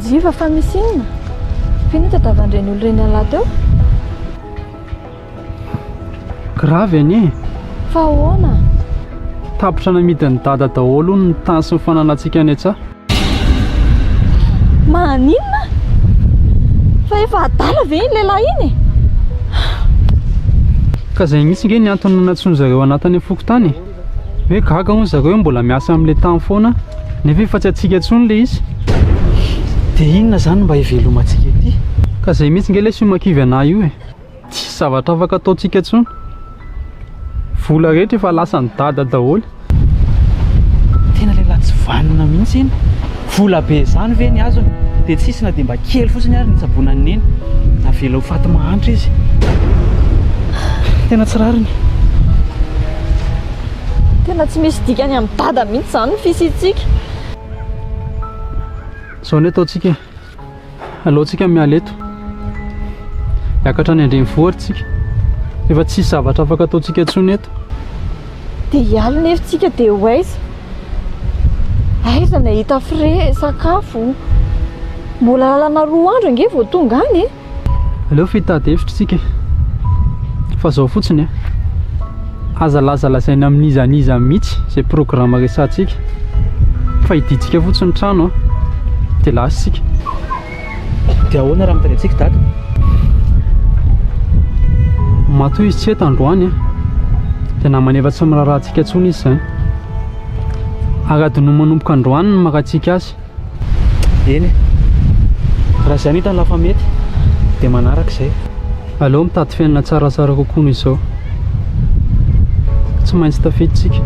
Jiva fa misy inona? Fino tadavandreny olo reny alahy teo? Gravy ani e. Fa ahoana? Tapitra namidiny dada daholo ny tany sy ny fananantsika any an-tsaha. Maninona? Fa efa adala ve iny lehilahy iny? Ka izay mihitsy nge ny antony nanatsoany zareo anatin'ny fokotany. Hoe gaga hono zareo mbola miasa amin'ilay tany foana nefa efa tsy atsika intsony le izy. Dia inona izany mba hivelomantsika ety? Ka izay mihitsy nge ilay sy makivy anahy io e. Tsisy zavatra afaka ataontsika intsony. Vola rehetra efa lasa ny dada daholo. Tena lehilahy tsy vanina mihitsy iny. Vola be izany ve ny azony? Dia tsisy na dia mba kely fotsiny ary nitsaboana ny neny. Navela ho faty mahantra izy. Tena tsy rariny. Tena tsy misy dikany amin'ny dada mihitsy izany ny fisiantsika. Izao ny ataontsika. Aleontsika miala eto. Hiakatra any andrenivohitra. Efa tsisy zavatra afaka ataontsika intsony eto. Dia hiala nefa tsika dia ho aiza? Aiza nahita frais sakafo? Mbola lalana 2 andro ange vao tonga any e. Aleo fitady hevitra tsika. Fa izao fotsiny aza lazalazaina amin'izaniza mihitsy izay programma resantsika. Fa hiditsika fotsiny trano dia lasitsika. Dia ahoana raha mitanetsika dada? Matoy izy tsy eto androany dia namana efa tsy mirarahantsika intsony izy izany. Ary adino manomboka androany no marahantsika azy. Eny raha izany hitany lafa mety dia manaraka izay. Aleo mitady fiainana tsaratsara kokoa noho izao. Tsy maintsy tafiditsika.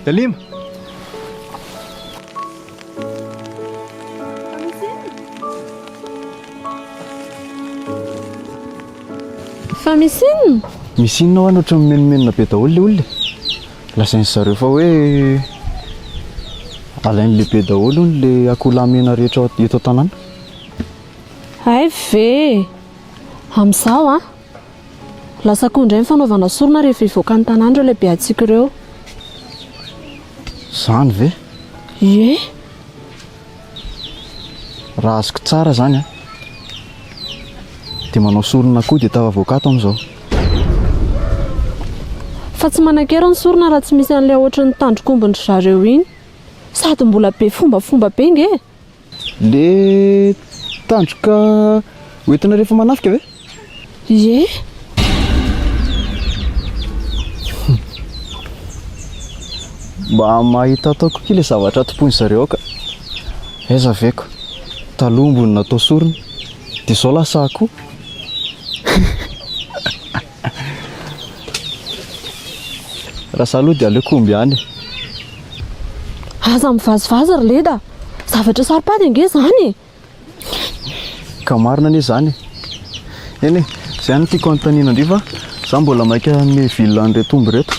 Dalima. Fa misy inona? Misy inona ho any ohatry mimenomenona be daholo le olona. Lasain'ny zareo fa hoe alain'le be daholo le akolamena rehetra eto an-tanàna. Ay ve amin'izao lasa kondray ny fanaovana sorona rehefa hivoaka ny tanàna ireo lehibe antsika ireo. Izany ve? Ie. Raha azoko tsara izany dia manao sorona koa dia tava-voaka ato amin'izao. Fa tsy manan-kera ny sorona raha tsy misy an'ilay ohatry ny tandrokombony zareo iny. Sady mbola be fombafomba be nge. Le tandroka hoentina rehefa manafika ve? Ie. Mba mahita ataoko koa ilay zavatra tompony zareo ka. Aiza veko taloha mbony natao sorona dia izao lasa akoho. Raha saha aloha dia aleoko omby ihany. Aza mivazivazy ry leda. Zavatra saropady ange izany. Ka marina anie izany. Eny izay no tiako anontaniana indray fa izaho mbola maika hanome villa an'ireto omby reto.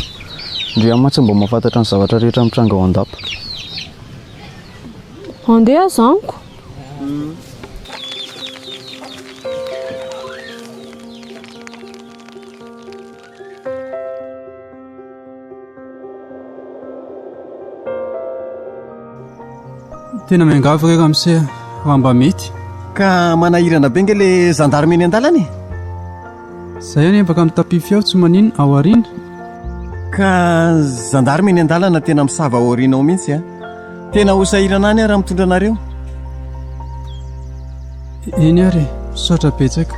Ndry amantsy mba mahafantatra ny zavatra rehetra mitranga ao an-dapa. Andeha zaniko. Tena miangavy reka amin'izay raha mba mety. Ka manahirana be nge le zandarme eny an-dalana e? Izay any afaka mitapify aho tsy maninona ao aoriana. Ka zandarme eny an-dalana tena misava ao aoriana ao mihitsy Tena ho sahirana any raha mitondra anareo. Eny ary misaotra betsaka.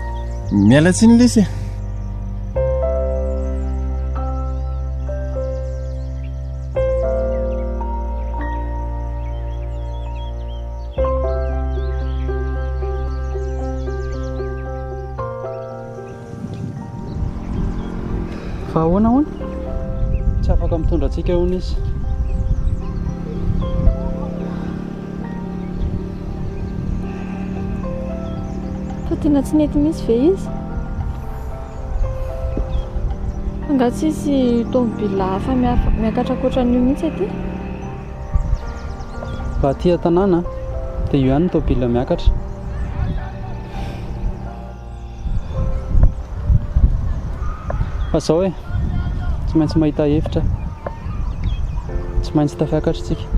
Miala tsiny lesy. Fa ahoana hono? Tsy afaka mitondra antsika hono izy. Fa tena tsy nety mihitsy ve izy? Nga tsisy tomobila hafa miakatra ankoatran'io mihitsy aty. Mba aty an-tanàna dia io ihany ny tômôbila miakatra. Fa zao hoe tsy maintsy mahita hevitra, tsy maintsy tafiakatra tsika.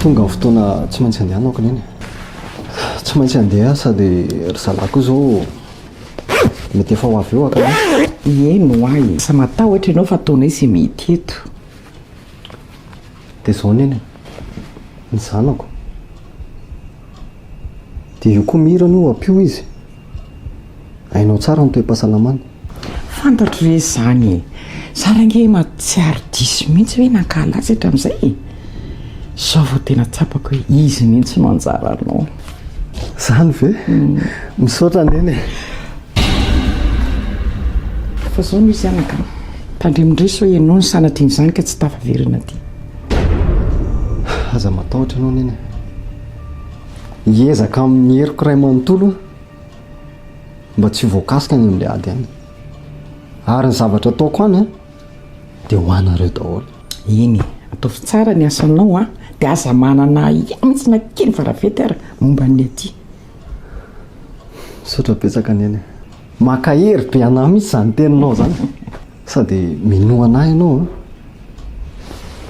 Tonga ny fotoana tsy maintsy andeha anao kaniny. Tsy maintsy andeha sady ry zalako zao mety efa ho avy eo akany. Eno ahy sa matahotra ianao fa ataonay sy mety eto. Dia zao neny ny zanako dia io koa mihira no ampio izy. Hainao tsara ny toe-pahasalamany. Fantatro hoe zany sarange matsiaro diso mihitsy hoe nankalatsy hatramin'izay. Sao vao tena tsapako hoe izy mihitsy no anjara anao. Zany ve? Misaotra neny. Fa zao no izy anaka tandremindreso hoe ianao ny sanatry n'izany ka tsy tafaverina aty. Aza matahotra ianao neny. Hiezaka amin'ny heriko iray manontolo mba tsy voakasika ny amin'ilay ady any. Ary ny zavatra ataoko any dia ho anareo daholo. Eny ataovy tsara ny asanao dia aza manana mihitsy na kely faravety ary momba ny aty. Misaotra betsaka neny. Makahery be anahy mihitsy zany teninao zany. Sady minoana ahy ianao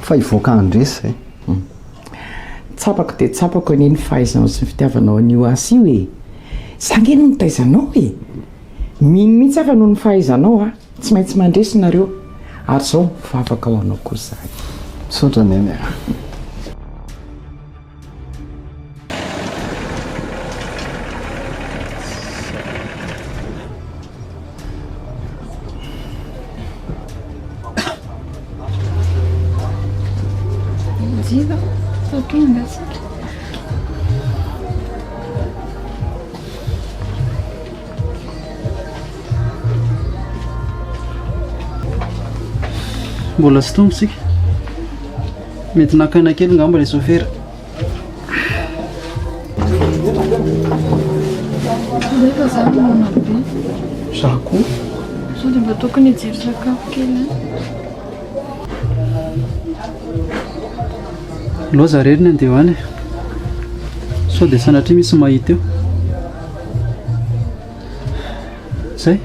fa hivoaka andresy zay. Tsapako dia tsapako aneny fahaizanao sy ny fitiavanao an'io asy io e. Sange no nitaizanao e. Mino mihitsy afa noho ny fahaizanao tsy maintsy mandresy nareo. Ary zao fa afaka ho anao koa zany. Misaotra neny. Jiva, tonga tsika. Mbola tsy tonga tsika. Mety nakaina kely ngamba ilay sofera. Rehefa za manana be. Zako. Sao dia mba tokony hijery sakafo kely. Loza reriny andeha ho any. Sao dia sanatria misy mahita eo. Zay.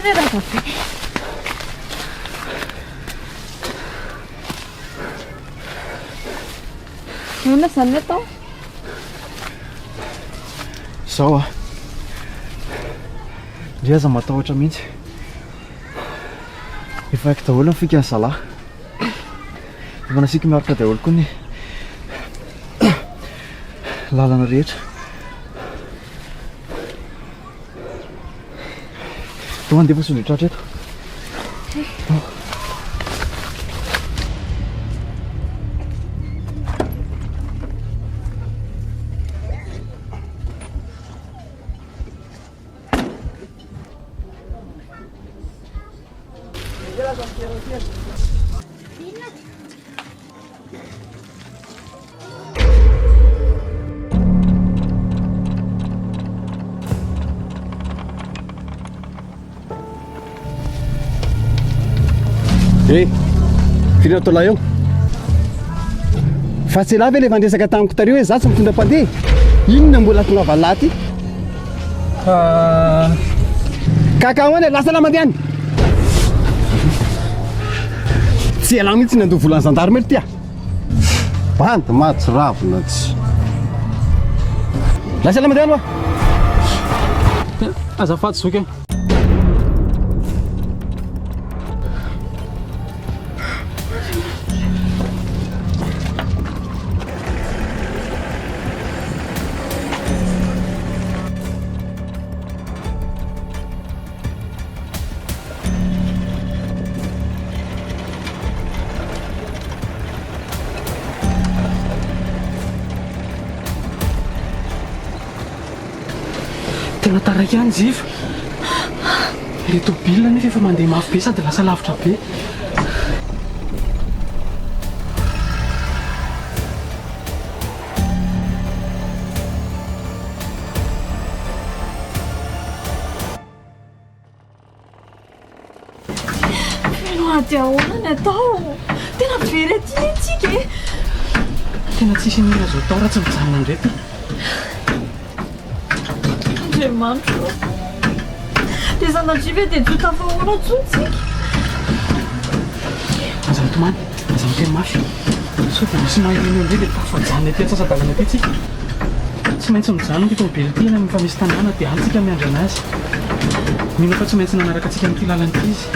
ny raha be. Inona izany ny atao? Zao ndre aza matahotra mihitsy. Efa haiko daholo ny fikany zalahy. Efa nasiaka miaraka daholo koa ny lalana rehetra. Toa andefa sondratratra eto. Firy atao lahy eo fa tsy lavy le vandresaka tamiko tary hoe za tsy mitondra mpandeha. Inona mbola tonga valaty kakahoana lasa la mandeha any. Tsy ala mihitsy nandoha volany gendarme ty bandy matsy ravina tsy lasa la mandeha any va. Azafady zoky. Tena taraiky any jifa. Le tobile nefa efa mandeha mafy be sady lasa lavitra be. Feno ady ahoana ny atao? Tena very aty antsika e. Tena tsisy ny azo atao raha tsy mijanona andreto. Andriamanitra. Dia zanadriva dia jota fahoana tsontsika. Aza mitomany, aza miteny mafy. So dia misy mahiriny indray dia fafajanona aty antsasadalana aty tsika. Tsy maintsy mijanona ny tômôbily ity eny fa misy tanàna dia antsika miandry anazy. Mino fa tsy maintsy nanaraka antsika amin'ity lalana ity izy.